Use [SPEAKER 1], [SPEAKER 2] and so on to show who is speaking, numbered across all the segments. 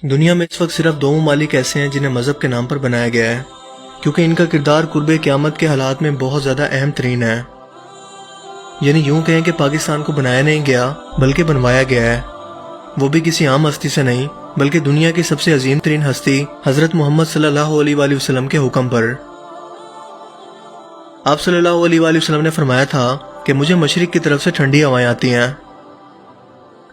[SPEAKER 1] دنیا میں اس وقت صرف دو ممالک ایسے ہیں جنہیں مذہب کے نام پر بنایا گیا ہے، کیونکہ ان کا کردار قرب قیامت کے حالات میں بہت زیادہ اہم ترین ہے۔ یعنی یوں کہیں کہ پاکستان کو بنایا نہیں گیا بلکہ بنوایا گیا ہے، وہ بھی کسی عام ہستی سے نہیں بلکہ دنیا کی سب سے عظیم ترین ہستی حضرت محمد صلی اللہ علیہ وآلہ وسلم کے حکم پر۔ آپ صلی اللہ علیہ وآلہ وسلم نے فرمایا تھا کہ مجھے مشرق کی طرف سے ٹھنڈی ہوائیں آتی ہیں۔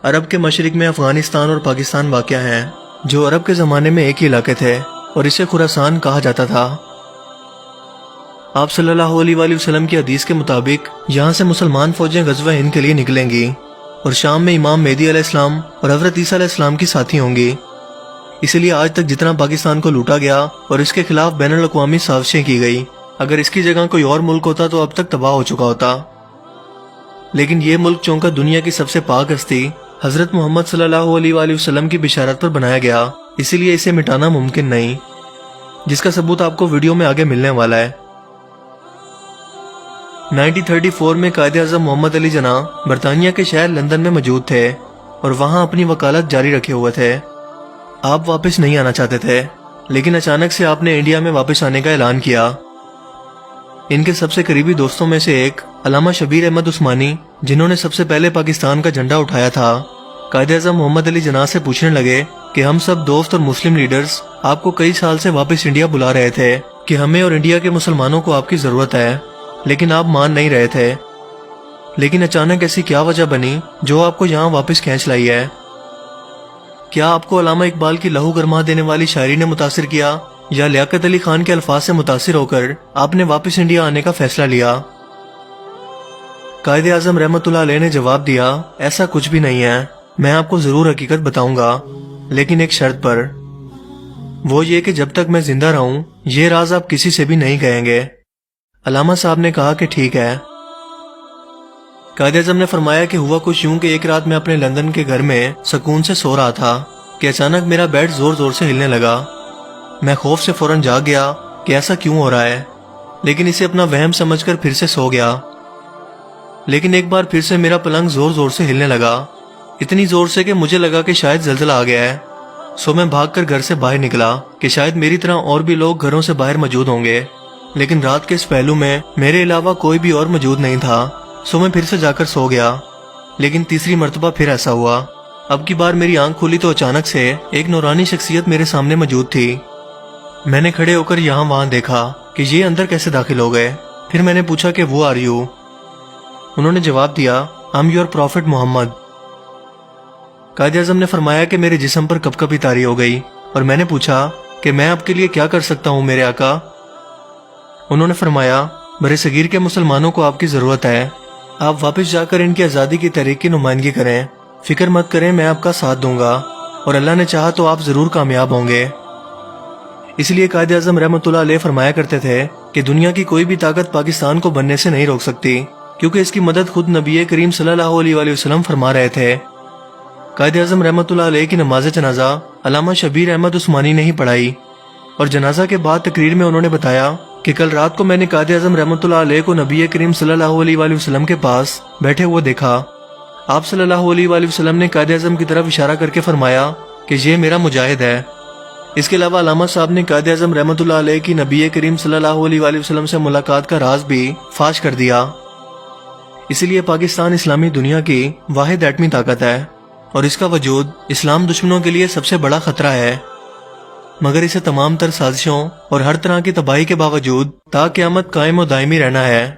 [SPEAKER 1] عرب کے مشرق میں افغانستان اور پاکستان واقع ہیں، جو عرب کے زمانے میں ایک ہی علاقے تھے اور اسے خراسان کہا جاتا تھا۔ آپ صلی اللہ علیہ وآلہ وسلم کی حدیث کے مطابق یہاں سے مسلمان فوجیں غزوہ ہند کے لیے نکلیں گی اور شام میں امام مہدی علیہ السلام اور حضرت عیسیٰ علیہ السلام کی ساتھی ہوں گی۔ اسی لیے آج تک جتنا پاکستان کو لوٹا گیا اور اس کے خلاف بین الاقوامی سازشیں کی گئی، اگر اس کی جگہ کوئی اور ملک ہوتا تو اب تک تباہ ہو چکا ہوتا۔ لیکن یہ ملک چونکہ دنیا کی سب سے پاک ہستی حضرت محمد صلی اللہ علیہ وآلہ وسلم کی بشارت پر بنایا گیا، اسی لیے اسے مٹانا ممکن نہیں، جس کا ثبوت آپ کو ویڈیو میں آگے ملنے والا ہے۔ 1934 میں قائد اعظم محمد علی جناح برطانیہ کے شہر لندن میں موجود تھے اور وہاں اپنی وکالت جاری رکھے ہوئے تھے۔ آپ واپس نہیں آنا چاہتے تھے، لیکن اچانک سے آپ نے انڈیا میں واپس آنے کا اعلان کیا۔ ان کے سب سے قریبی دوستوں میں سے ایک علامہ شبیر احمد عثمانی، جنہوں نے سب سے پہلے پاکستان کا جھنڈا اٹھایا تھا، قائد اعظم محمد علی جناح سے پوچھنے لگے کہ ہم سب دوست اور مسلم لیڈرز آپ کو کئی سال سے واپس انڈیا بلا رہے تھے کہ ہمیں اور انڈیا کے مسلمانوں کو آپ کی ضرورت ہے، لیکن آپ مان نہیں رہے تھے۔ لیکن اچانک ایسی کیا وجہ بنی جو آپ کو یہاں واپس کھینچ لائی ہے؟ کیا آپ کو علامہ اقبال کی لہو گرما دینے والی شاعری نے متاثر کیا، یا لیاقت علی خان کے الفاظ سے متاثر ہو کر آپ نے واپس انڈیا آنے کا فیصلہ لیا؟ قائد اعظم رحمت اللہ علیہ نے جواب دیا، ایسا کچھ بھی نہیں ہے، میں آپ کو ضرور حقیقت بتاؤں گا، لیکن ایک شرط پر، وہ یہ کہ جب تک میں زندہ رہوں یہ راز آپ کسی سے بھی نہیں کہیں گے۔ علامہ صاحب نے کہا کہ ٹھیک ہے۔ قائد اعظم نے فرمایا کہ ہوا کچھ یوں کہ ایک رات میں اپنے لندن کے گھر میں سکون سے سو رہا تھا کہ اچانک میرا بیڈ زور زور سے ہلنے لگا۔ میں خوف سے فوراً جاگ گیا کہ ایسا کیوں ہو رہا ہے، لیکن اسے اپنا وہم سمجھ کر پھر سے سو گیا۔ لیکن ایک بار پھر سے میرا پلنگ زور زور سے ہلنے لگا، اتنی زور سے کہ مجھے لگا کہ شاید زلزلہ آ گیا ہے۔ سو میں بھاگ کر گھر سے باہر نکلا کہ شاید میری طرح اور بھی لوگ گھروں سے باہر موجود ہوں گے، لیکن رات کے اس پہلو میں میرے علاوہ کوئی بھی اور موجود نہیں تھا۔ سو میں پھر سے جا کر سو گیا، لیکن تیسری مرتبہ پھر ایسا ہوا۔ اب کی بار میری آنکھ کھلی تو اچانک سے ایک نورانی شخصیت میرے سامنے موجود تھی۔ میں نے کھڑے ہو کر یہاں وہاں دیکھا کہ یہ اندر کیسے داخل ہو گئے۔ پھر میں نے پوچھا کہ وہ آر یو؟ انہوں نے جواب دیا، I'm your prophet محمد۔ قائد اعظم نے فرمایا کہ میرے جسم پر کپ کپی طاری ہو گئی اور میں نے پوچھا کہ میں آپ کے لیے کیا کر سکتا ہوں میرے آقا؟ انہوں نے فرمایا، برِ صغیر کے مسلمانوں کو آپ کی ضرورت ہے، آپ واپس جا کر ان کی آزادی کی تحریک کی نمائندگی کریں، فکر مت کریں، میں آپ کا ساتھ دوں گا اور اللہ نے چاہا تو آپ ضرور کامیاب ہوں گے۔ اس لیے قائد اعظم رحمت اللہ علیہ فرمایا کرتے تھے کہ دنیا کی کوئی بھی طاقت پاکستان کو بننے سے نہیں روک سکتی، کیونکہ اس کی مدد خود نبی کریم صلی اللہ علیہ وآلہ وسلم فرما رہے تھے۔ قائد اعظم رحمت اللہ علیہ کی نماز جنازہ علامہ شبیر احمد عثمانی نے ہی پڑھائی، اور جنازہ کے بعد تقریر میں انہوں نے بتایا کہ کل رات کو میں نے قائد اعظم رحمت اللہ علیہ کو نبی کریم صلی اللہ علیہ وآلہ وسلم کے پاس بیٹھے ہوئے دیکھا۔ آپ صلی اللہ علیہ وآلہ وسلم نے قائد اعظم کی طرف اشارہ کر کے فرمایا کہ یہ میرا مجاہد ہے۔ اس کے علاوہ علامہ صاحب نے قائد اعظم رحمت اللہ علیہ کی نبی کریم صلی اللہ علیہ وآلہ وسلم سے ملاقات کا راز بھی فاش کر دیا۔ اسی لیے پاکستان اسلامی دنیا کی واحد ایٹمی طاقت ہے اور اس کا وجود اسلام دشمنوں کے لیے سب سے بڑا خطرہ ہے، مگر اسے تمام تر سازشوں اور ہر طرح کی تباہی کے باوجود تا قیامت قائم و دائمی رہنا ہے۔